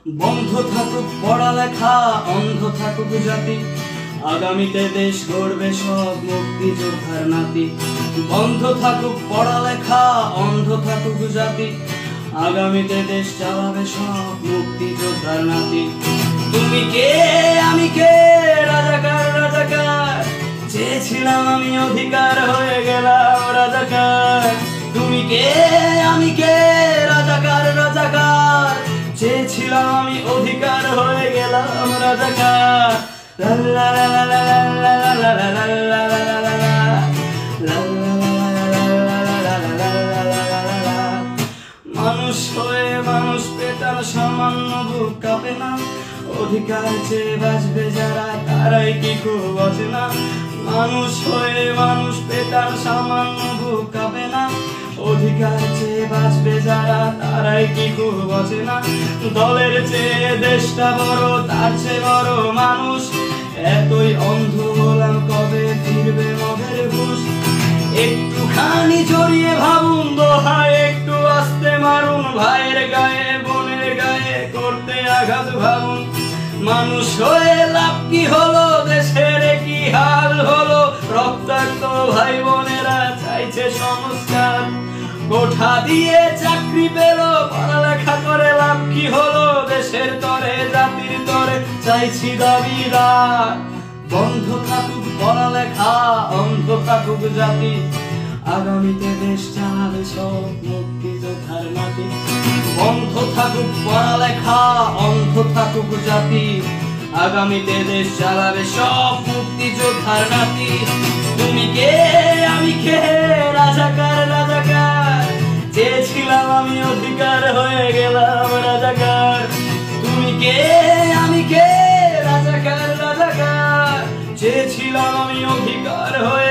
বন্ধ থাকুক পড়ালেখা, অন্ধ থাকুক জাতি, আগামীতে দেশ গড়বে সব মুক্তিযোদ্ধার নাতি। বন্ধ থাকুক পড়ালেখা, অন্ধ থাকুক জাতি, আগামীতে দেশ চালাবে সব মুক্তিযোদ্ধার নাতি। তুমি কে আমি কে, রাজাকার রাজাকার, চেয়েছিলাম আমি অধিকার হয়ে গেলাম রাজাকার। তুমি কে আমি কে, রাজাকার রাজাকার, চেয়েছিলাম আমি অধিকার হয়ে গেলাম রাজাকার। মানুষ হয়ে মানুষ পেটার সামান্য বুক কাঁপে না, অধিকার চেয়ে বাঁচবে যারা তারাই কি খুব অচেনা। মানুষ হয়ে মানুষ পেটার সামান্য বুক কাঁপে না, অধিকার চেয়ে বাঁচবে যারা তারাই কি খুব অচেনা। দলের চেয়ে দেশটা বড়, তার চেয়ে বড় মানুষ, এতই অন্ধ হলাম কবে ফিরবে মদের ঘুষ। একটুখানি জড়িয়ে ভাবুন দোহায়, একটু আস্তে মারুন ভাইয়ের গায়ে বোনের গায়ে করতে আঘাত ভাবুন। মানুষ হয়ে লাভ কি হলো, দেশের কি হাল হলো, রক্তাক্ত ভাই বোনেরা চাইছে সংস্কার। কোঠা দিয়ে চাকরি পেল, পড়ালেখা করে লাভ কি হলো, দেশের তরে জাতির তরে চাইছি দাবিদার। বন্ধ থাকুক পড়ালেখা, অন্ধ থাকুক জাতি, আগামীতে দেশ চালাবে সব মুক্তিযোদ্ধার নাতি। বন্ধ থাকুক পড়ালেখা, অন্ধ থাকুক জাতি, আগামীতে দেশ চালাবে সব মুক্তিযোদ্ধার নাতি। তুমি কে আমি কে, রাজাকার রাজাকার, চেয়েছিলাম আমি অধিকার হয়ে গেলাম রাজাকার। তুমি কে আমি কে, রাজাকার রাজাকার, চেয়েছিলাম আমি অধিকার হয়ে